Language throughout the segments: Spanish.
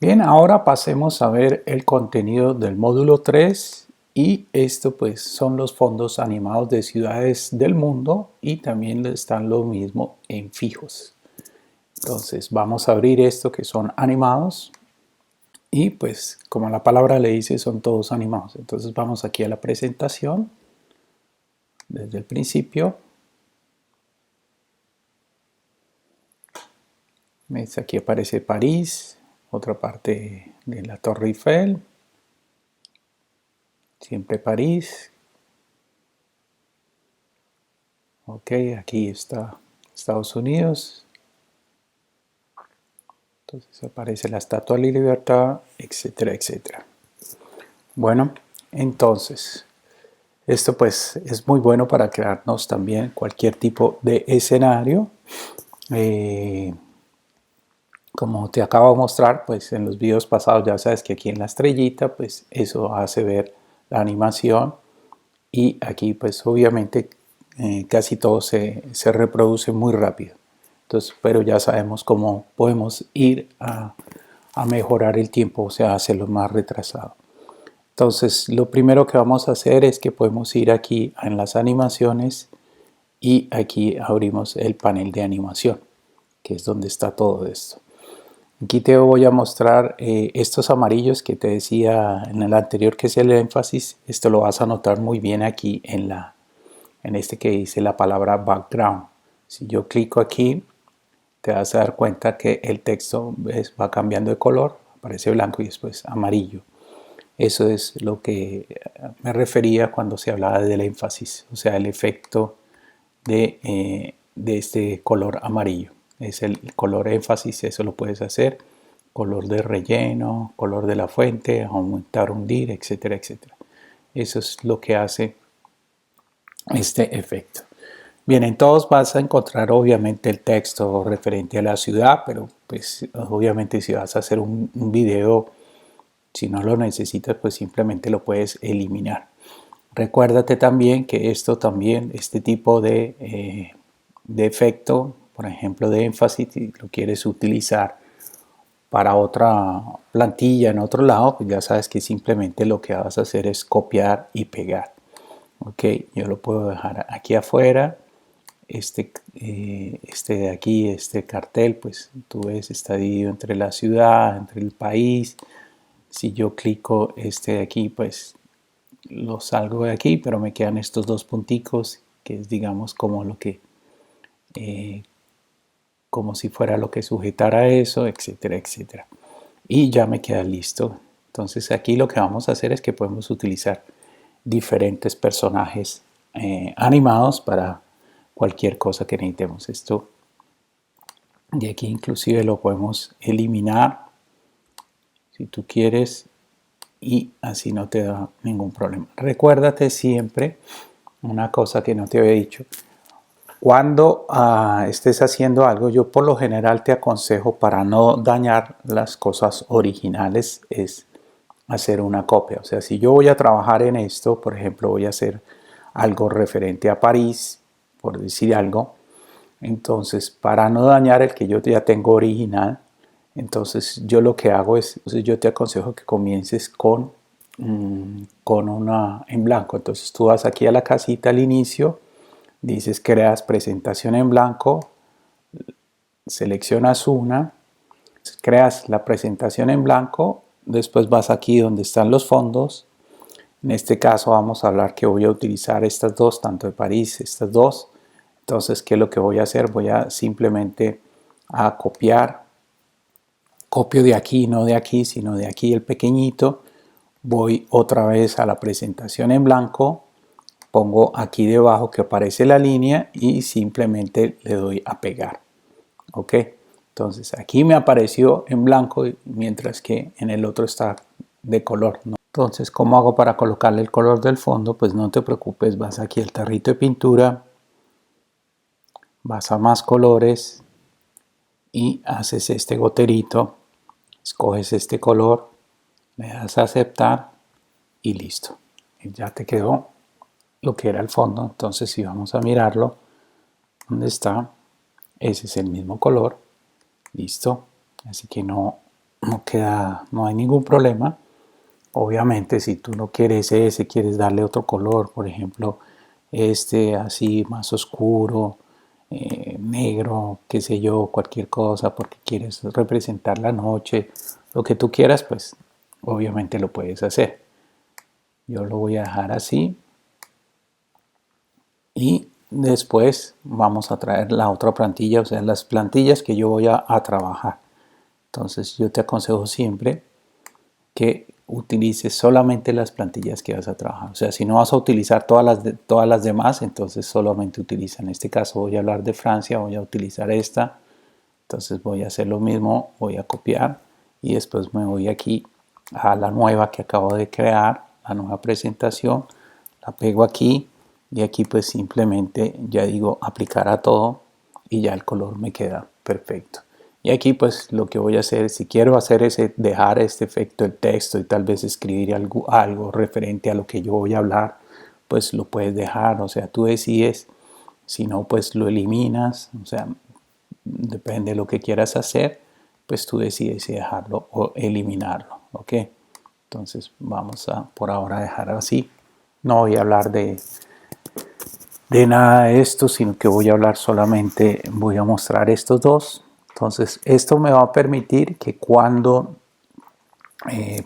Bien, ahora pasemos a ver el contenido del módulo 3 y esto pues son los fondos animados de ciudades del mundo y también están lo mismo en fijos. Entonces vamos a abrir esto que son animados y pues como la palabra le dice son todos animados. Entonces vamos aquí a la presentación desde el principio. Aquí aparece París, otra parte de la Torre Eiffel, siempre París. Ok, aquí está Estados Unidos. Entonces aparece la Estatua de la Libertad, etcétera, etcétera. Bueno, entonces, esto pues es muy bueno para crearnos también cualquier tipo de escenario. Como te acabo de mostrar, pues en los videos pasados ya sabes que aquí en la estrellita, pues eso hace ver la animación y aquí pues obviamente casi todo se reproduce muy rápido. Entonces, pero ya sabemos cómo podemos ir a mejorar el tiempo, o sea, hacerlo más retrasado. Entonces, lo primero que vamos a hacer es que podemos ir aquí en las animaciones y aquí abrimos el panel de animación, que es donde está todo esto. Aquí te voy a mostrar estos amarillos que te decía en el anterior, que es el énfasis. Esto lo vas a notar muy bien aquí en este que dice la palabra background. Si yo clico aquí, te vas a dar cuenta que el texto va cambiando de color, aparece blanco y después amarillo. Eso es lo que me refería cuando se hablaba del énfasis, o sea, el efecto de este color amarillo. Es el color énfasis, eso lo puedes hacer. Color de relleno, color de la fuente, aumentar, hundir, etcétera, etcétera. Eso es lo que hace este efecto. Bien, en todos vas a encontrar obviamente el texto referente a la ciudad, pero pues obviamente si vas a hacer un video, si no lo necesitas, pues simplemente lo puedes eliminar. Recuérdate también que esto también, este tipo de efecto, por ejemplo de énfasis, si lo quieres utilizar para otra plantilla en otro lado, pues ya sabes que simplemente lo que vas a hacer es copiar y pegar. Ok, yo lo puedo dejar aquí afuera. Este de aquí, este cartel, pues tú ves, está dividido entre la ciudad, entre el país. Si yo clico este de aquí, pues lo salgo de aquí, pero me quedan estos dos punticos, que es digamos como lo que, como si fuera lo que sujetara eso, etcétera, etcétera. Y ya me queda listo. Entonces aquí lo que vamos a hacer es que podemos utilizar diferentes personajes animados para cualquier cosa que necesitemos. Esto de aquí inclusive lo podemos eliminar si tú quieres y así no te da ningún problema. Recuérdate siempre una cosa que no te había dicho. Cuando estés haciendo algo, yo por lo general te aconsejo, para no dañar las cosas originales, es hacer una copia. O sea, si yo voy a trabajar en esto, por ejemplo, voy a hacer algo referente a París, por decir algo, entonces para no dañar el que yo ya tengo original, entonces yo lo que hago es, entonces yo te aconsejo que comiences con una en blanco. Entonces tú vas aquí a la casita al inicio, dices creas presentación en blanco, seleccionas una, creas la presentación en blanco, después vas aquí donde están los fondos. En este caso vamos a hablar que voy a utilizar estas dos, tanto de París, estas dos. Entonces, ¿qué es lo que voy a hacer? Voy a simplemente a copiar, copio de aquí, no de aquí, sino de aquí el pequeñito. Voy otra vez a la presentación en blanco, pongo aquí debajo que aparece la línea y simplemente le doy a pegar. Ok, entonces aquí me apareció en blanco mientras que en el otro está de color, ¿no? Entonces, ¿cómo hago para colocarle el color del fondo? Pues no te preocupes, vas aquí al tarrito de pintura, vas a más colores y haces este goterito, escoges este color, le das a aceptar y listo. Y ya te quedó lo que era el fondo. Entonces, si vamos a mirarlo, ¿dónde está? Ese es el mismo color. Listo. Así que no no hay ningún problema. Obviamente, si tú no quieres ese, quieres darle otro color, por ejemplo, este así más oscuro, negro, qué sé yo, cualquier cosa, porque quieres representar la noche, lo que tú quieras, pues obviamente lo puedes hacer. Yo lo voy a dejar así y después vamos a traer la otra plantilla, o sea, las plantillas que yo voy a trabajar. Entonces yo te aconsejo siempre que utilices solamente las plantillas que vas a trabajar. O sea, si no vas a utilizar todas las demás, entonces solamente utiliza. En este caso voy a hablar de Francia, voy a utilizar esta. Entonces voy a hacer lo mismo, voy a copiar y después me voy aquí a la nueva que acabo de crear, la nueva presentación, la pego aquí y aquí pues simplemente ya digo aplicar a todo y ya el color me queda perfecto. Y aquí pues lo que voy a hacer, si quiero hacer es dejar este efecto del texto y tal vez escribir algo referente a lo que yo voy a hablar, pues lo puedes dejar, o sea, tú decides, si no pues lo eliminas, o sea, depende de lo que quieras hacer, pues tú decides si dejarlo o eliminarlo, ¿ok? Entonces vamos a por ahora dejar así. No voy a hablar de nada de esto, sino que voy a hablar solamente, voy a mostrar estos dos. Entonces esto me va a permitir que cuando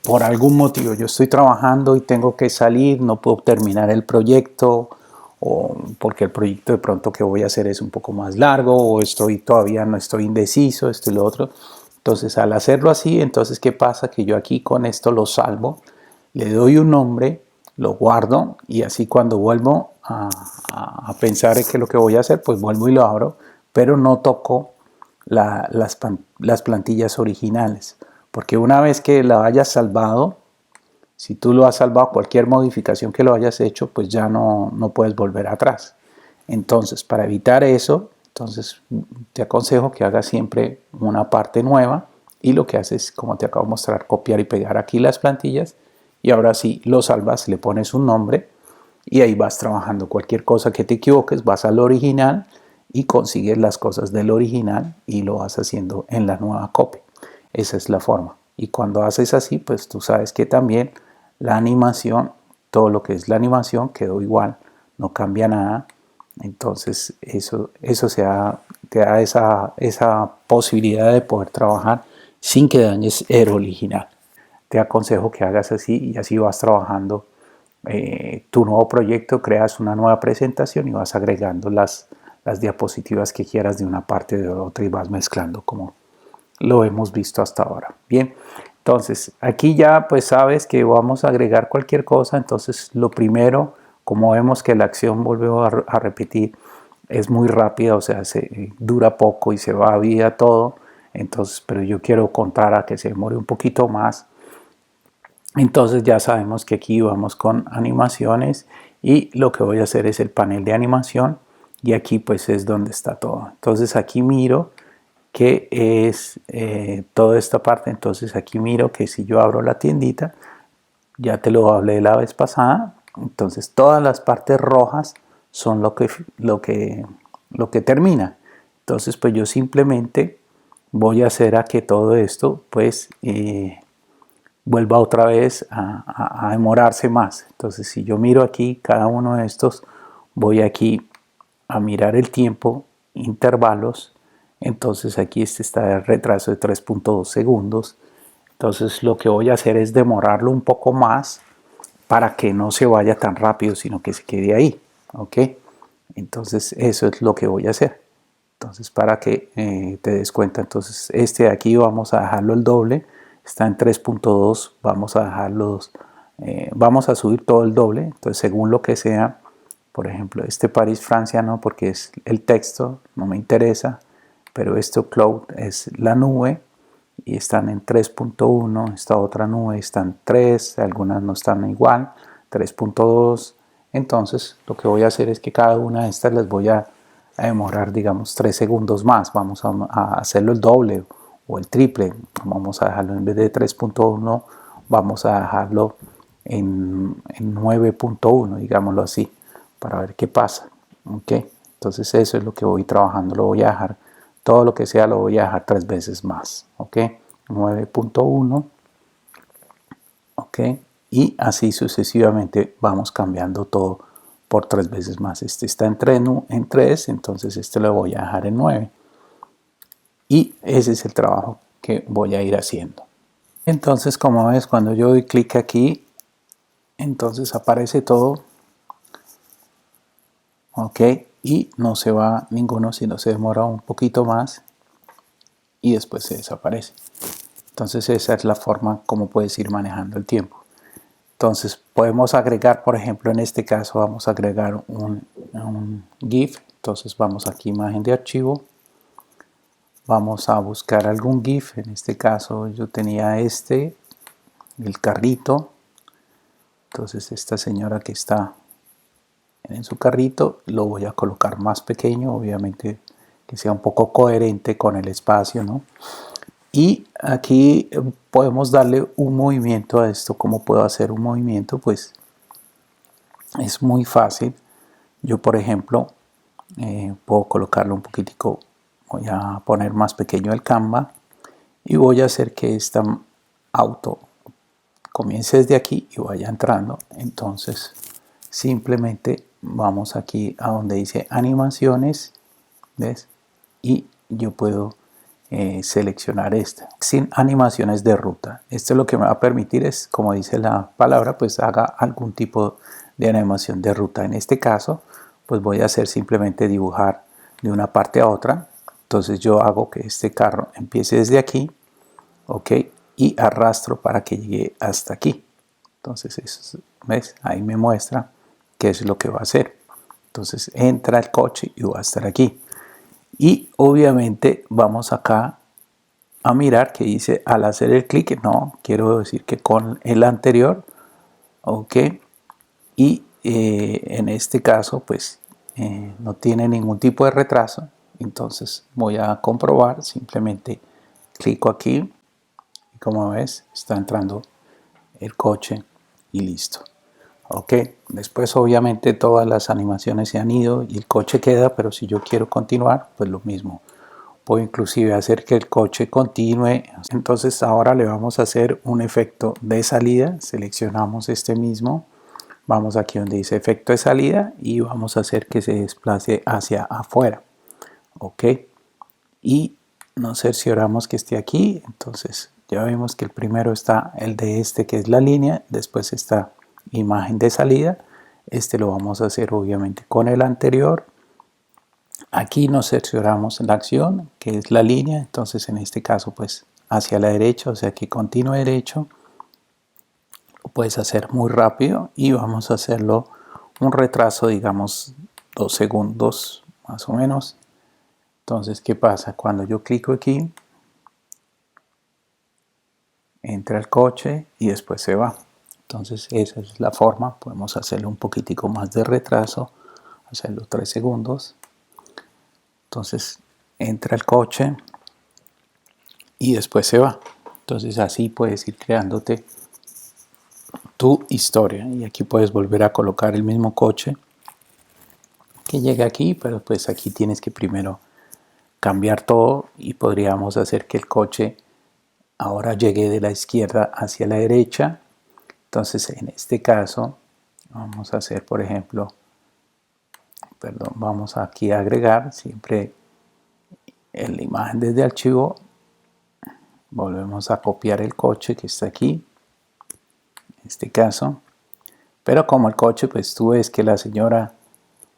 por algún motivo yo estoy trabajando y tengo que salir, no puedo terminar el proyecto o porque el proyecto de pronto que voy a hacer es un poco más largo o estoy todavía no estoy indeciso, esto y lo otro. Entonces al hacerlo así, entonces ¿qué pasa? Que yo aquí con esto lo salvo, le doy un nombre, lo guardo y así cuando vuelvo a pensar en que lo que voy a hacer, pues vuelvo y lo abro, pero no toco las plantillas originales. Porque una vez que la hayas salvado, si tú lo has salvado, cualquier modificación que lo hayas hecho, pues ya no puedes volver atrás. Entonces, para evitar eso, entonces te aconsejo que hagas siempre una parte nueva y lo que haces, como te acabo de mostrar, copiar y pegar aquí las plantillas y ahora sí lo salvas, le pones un nombre y ahí vas trabajando cualquier cosa que te equivoques, vas al original y consigues las cosas del original y lo vas haciendo en la nueva copia. Esa es la forma. Y cuando haces así, pues tú sabes que también la animación, todo lo que es la animación quedó igual, no cambia nada. Entonces eso te da esa posibilidad de poder trabajar sin que dañes el original. Te aconsejo que hagas así y así vas trabajando tu nuevo proyecto, creas una nueva presentación y vas agregando las diapositivas que quieras de una parte de otra y vas mezclando como lo hemos visto hasta ahora. Bien, entonces aquí ya pues sabes que vamos a agregar cualquier cosa, entonces lo primero, como vemos que la acción volvió a repetir, es muy rápida, o sea, dura poco y se va a vida todo, entonces, pero yo quiero contar a que se demore un poquito más. Entonces ya sabemos que aquí vamos con animaciones y lo que voy a hacer es el panel de animación y aquí pues es donde está todo. Entonces aquí miro que es toda esta parte, entonces aquí miro que si yo abro la tiendita, ya te lo hablé la vez pasada, entonces todas las partes rojas son lo que termina. Entonces pues yo simplemente voy a hacer a que todo esto pues vuelva otra vez a demorarse más. Entonces si yo miro aquí cada uno de estos, voy aquí a mirar el tiempo, intervalos, entonces aquí está el retraso de 3.2 segundos. Entonces lo que voy a hacer es demorarlo un poco más para que no se vaya tan rápido, sino que se quede ahí. ¿Ok? Entonces eso es lo que voy a hacer. Entonces para que te des cuenta, entonces este de aquí vamos a dejarlo el doble, está en 3.2, vamos a dejarlos, vamos a subir todo el doble, entonces según lo que sea, por ejemplo este París-Francia no, porque es el texto, no me interesa, pero esto cloud es la nube y están en 3.1, esta otra nube está en 3, algunas no están igual, 3.2, entonces lo que voy a hacer es que cada una de estas les voy a demorar digamos 3 segundos más, vamos a hacerlo el doble o el triple, vamos a dejarlo en vez de 3.1, vamos a dejarlo en 9.1, digámoslo así, para ver qué pasa. ¿Okay? Entonces eso es lo que voy trabajando, lo voy a dejar, todo lo que sea lo voy a dejar 3 veces más. ¿Okay? 9.1, ok, y así sucesivamente vamos cambiando todo por 3 veces más. Este está en 3, entonces este lo voy a dejar en 9. Y ese es el trabajo que voy a ir haciendo. Entonces, como ves, cuando yo doy clic aquí, entonces aparece todo, ok, y no se va ninguno, sino se demora un poquito más y después se desaparece. Entonces esa es la forma como puedes ir manejando el tiempo. Entonces podemos agregar, por ejemplo, en este caso vamos a agregar un GIF. Entonces vamos aquí, imagen de archivo. Vamos a buscar algún GIF. En este caso yo tenía el carrito. Entonces esta señora que está en su carrito lo voy a colocar más pequeño, obviamente que sea un poco coherente con el espacio, ¿no? Y aquí podemos darle un movimiento a esto. ¿Cómo puedo hacer un movimiento? Pues es muy fácil. Yo, por ejemplo, puedo colocarlo un poquitico. Voy a poner más pequeño el Canva y voy a hacer que esta auto comience desde aquí y vaya entrando. Entonces, simplemente vamos aquí a donde dice animaciones, ¿ves? Y yo puedo seleccionar esta sin animaciones de ruta. Esto lo que me va a permitir es, como dice la palabra, pues haga algún tipo de animación de ruta. En este caso pues voy a hacer simplemente dibujar de una parte a otra. Entonces yo hago que este carro empiece desde aquí, ok, y arrastro para que llegue hasta aquí. Entonces eso, ¿ves? Ahí me muestra qué es lo que va a hacer. Entonces entra el coche y va a estar aquí. Y obviamente vamos acá a mirar que dice al hacer el clic, no, quiero decir que con el anterior, ok, y en este caso pues no tiene ningún tipo de retraso. Entonces voy a comprobar, simplemente clico aquí y como ves está entrando el coche y listo. Ok, después obviamente todas las animaciones se han ido y el coche queda, pero si yo quiero continuar, pues lo mismo. Puedo inclusive hacer que el coche continúe. Entonces ahora le vamos a hacer un efecto de salida. Seleccionamos este mismo. Vamos aquí donde dice efecto de salida y vamos a hacer que se desplace hacia afuera. Ok, y nos cercioramos que esté aquí. Entonces ya vemos que el primero está el de este que es la línea, después está imagen de salida. Este lo vamos a hacer obviamente con el anterior. Aquí nos cercioramos la acción que es la línea, entonces en este caso pues hacia la derecha, o sea que continúe derecho. Lo puedes hacer muy rápido y vamos a hacerlo un retraso, digamos 2 segundos más o menos. Entonces, ¿qué pasa? Cuando yo clico aquí, entra el coche y después se va. Entonces, esa es la forma. Podemos hacerle un poquitico más de retraso, hacerlo 3 segundos. Entonces, entra el coche y después se va. Entonces, así puedes ir creándote tu historia. Y aquí puedes volver a colocar el mismo coche que llega aquí, pero pues aquí tienes que primero cambiar todo y podríamos hacer que el coche ahora llegue de la izquierda hacia la derecha. Entonces en este caso vamos a hacer, por ejemplo, vamos aquí a agregar siempre en la imagen desde archivo. Volvemos a copiar el coche que está aquí, en este caso. Pero como el coche, pues tú ves que la señora,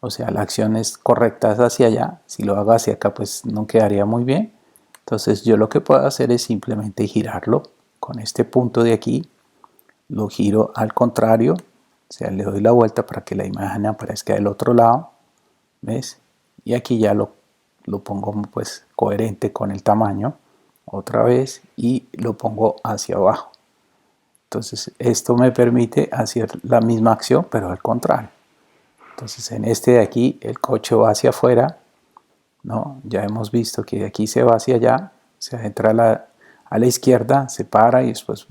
o sea, la acción es correcta hacia allá. Si lo hago hacia acá, pues no quedaría muy bien. Entonces yo lo que puedo hacer es simplemente girarlo con este punto de aquí. Lo giro al contrario, o sea, le doy la vuelta para que la imagen aparezca del otro lado. ¿Ves? Y aquí ya lo pongo pues coherente con el tamaño. Otra vez y lo pongo hacia abajo. Entonces esto me permite hacer la misma acción pero al contrario. Entonces en este de aquí el coche va hacia afuera, ¿no? Ya hemos visto que de aquí se va hacia allá, se entra a la izquierda, se para y después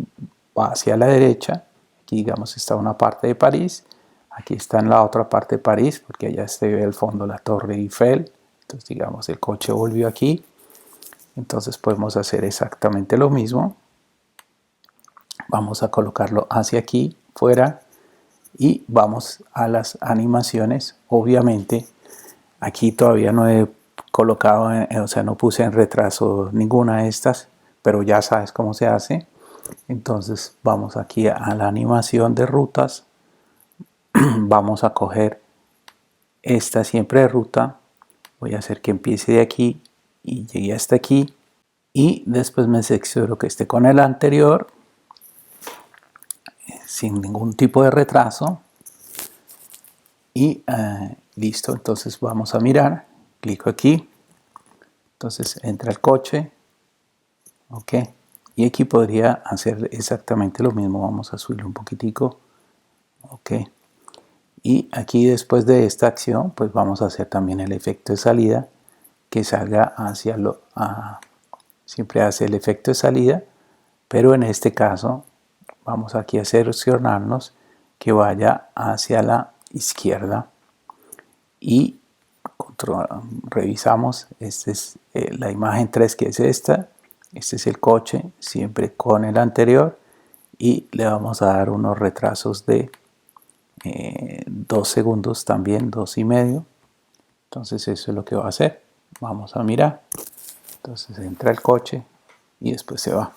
va hacia la derecha. Aquí digamos está una parte de París, aquí está en la otra parte de París porque allá se ve al fondo la Torre Eiffel. Entonces digamos el coche volvió aquí Entonces podemos hacer exactamente lo mismo. Vamos a colocarlo hacia aquí, fuera, y vamos a las animaciones. Obviamente aquí todavía no he colocado, o sea, no puse en retraso ninguna de estas, pero ya sabes cómo se hace. Entonces vamos aquí a la animación de rutas. Vamos a coger esta siempre de ruta. Voy a hacer que empiece de aquí y llegue hasta aquí. Y después me selecciono que esté con el anterior, sin ningún tipo de retraso. Y listo, entonces vamos a mirar. Clico aquí. Entonces entra el coche. Ok. Y aquí podría hacer exactamente lo mismo. Vamos a subirlo un poquitico. Ok. Y aquí después de esta acción, pues vamos a hacer también el efecto de salida, que salga hacia siempre hace el efecto de salida, pero en este caso vamos aquí a seleccionarnos que vaya hacia la izquierda y revisamos. Esta es la imagen 3, que es esta. Este es el coche, siempre con el anterior, y le vamos a dar unos retrasos de 2 segundos también, 2,5. Entonces eso es lo que va a hacer. Vamos a mirar. Entonces entra el coche y después se va.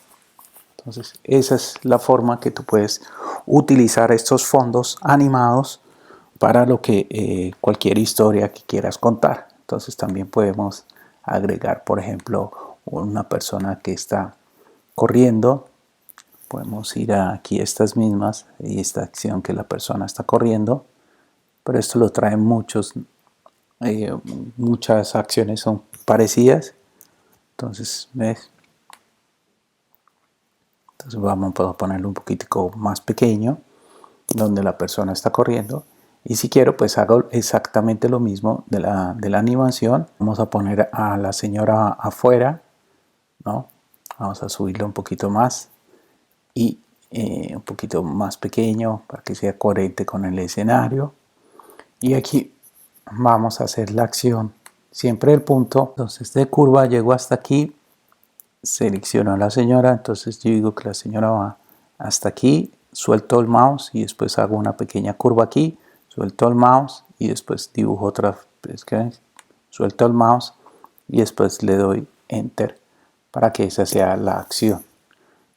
Entonces esa es la forma que tú puedes utilizar estos fondos animados para lo que cualquier historia que quieras contar. Entonces también podemos agregar, por ejemplo, una persona que está corriendo. Podemos ir aquí a estas mismas y esta acción que la persona está corriendo, pero esto lo traen muchas acciones son parecidas. Entonces, ¿ves? Entonces vamos a ponerlo un poquitico más pequeño, donde la persona está corriendo. Y si quiero, pues hago exactamente lo mismo de la animación. Vamos a poner a la señora afuera, ¿no? Vamos a subirlo un poquito más y un poquito más pequeño para que sea coherente con el escenario. Y aquí vamos a hacer la acción. Siempre el punto, entonces de curva llego hasta aquí, selecciono a la señora, entonces yo digo que la señora va hasta aquí, suelto el mouse y después hago una pequeña curva aquí, suelto el mouse y después dibujo otra, suelto el mouse y después le doy enter para que esa sea la acción.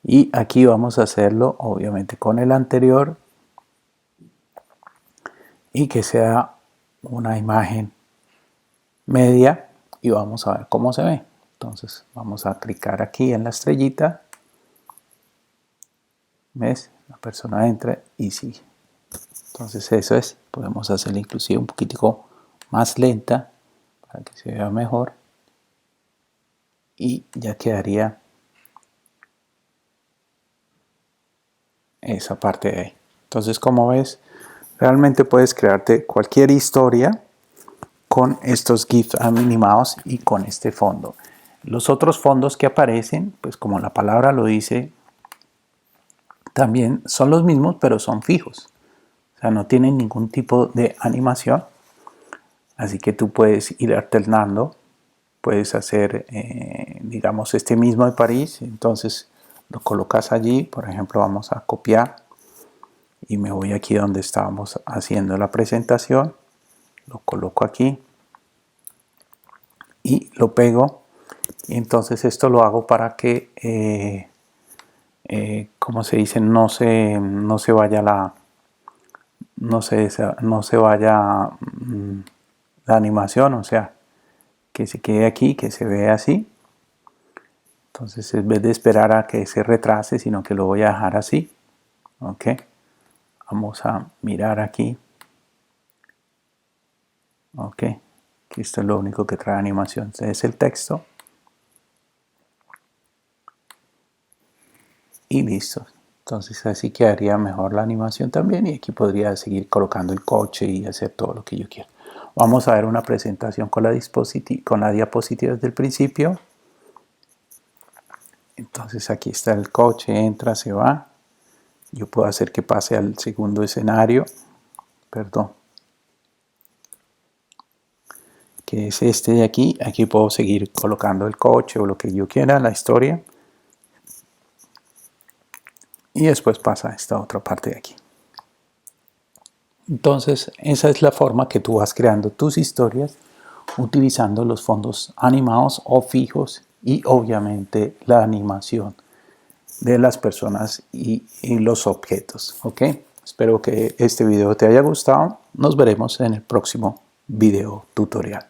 Y aquí vamos a hacerlo obviamente con el anterior y que sea una imagen media y vamos a ver cómo se ve. Entonces vamos a clicar aquí en la estrellita. ¿Ves? La persona entra y sigue. Entonces eso es. Podemos hacerla inclusive un poquitico más lenta para que se vea mejor. Y ya quedaría esa parte de ahí. Entonces, como ves, realmente puedes crearte cualquier historia con estos GIFs animados y con este fondo. Los otros fondos que aparecen, pues como la palabra lo dice, también son los mismos, pero son fijos. O sea, no tienen ningún tipo de animación. Así que tú puedes ir alternando. Puedes hacer, digamos, este mismo de París. Entonces lo colocas allí. Por ejemplo, vamos a copiar. Y me voy aquí donde estábamos haciendo la presentación. Lo coloco aquí. Y lo pego. Y entonces esto lo hago para que, como se dice, no se vaya no se vaya la animación, o sea, que se quede aquí, que se vea así. Entonces, en vez de esperar a que se retrase, sino que lo voy a dejar así. Ok. Vamos a mirar aquí. Ok. Aquí esto es lo único que trae animación. Es el texto. Y listo. Entonces así quedaría mejor la animación también. Y aquí podría seguir colocando el coche y hacer todo lo que yo quiera. Vamos a ver una presentación con la diapositiva desde el principio. Entonces aquí está el coche, entra, se va. Yo puedo hacer que pase al segundo escenario. Perdón. que es este de aquí. Aquí puedo seguir colocando el coche o lo que yo quiera, la historia. Y después pasa esta otra parte de aquí. Entonces, esa es la forma que tú vas creando tus historias utilizando los fondos animados o fijos y obviamente la animación de las personas y los objetos. ¿Ok? Espero que este video te haya gustado. Nos veremos en el próximo video tutorial.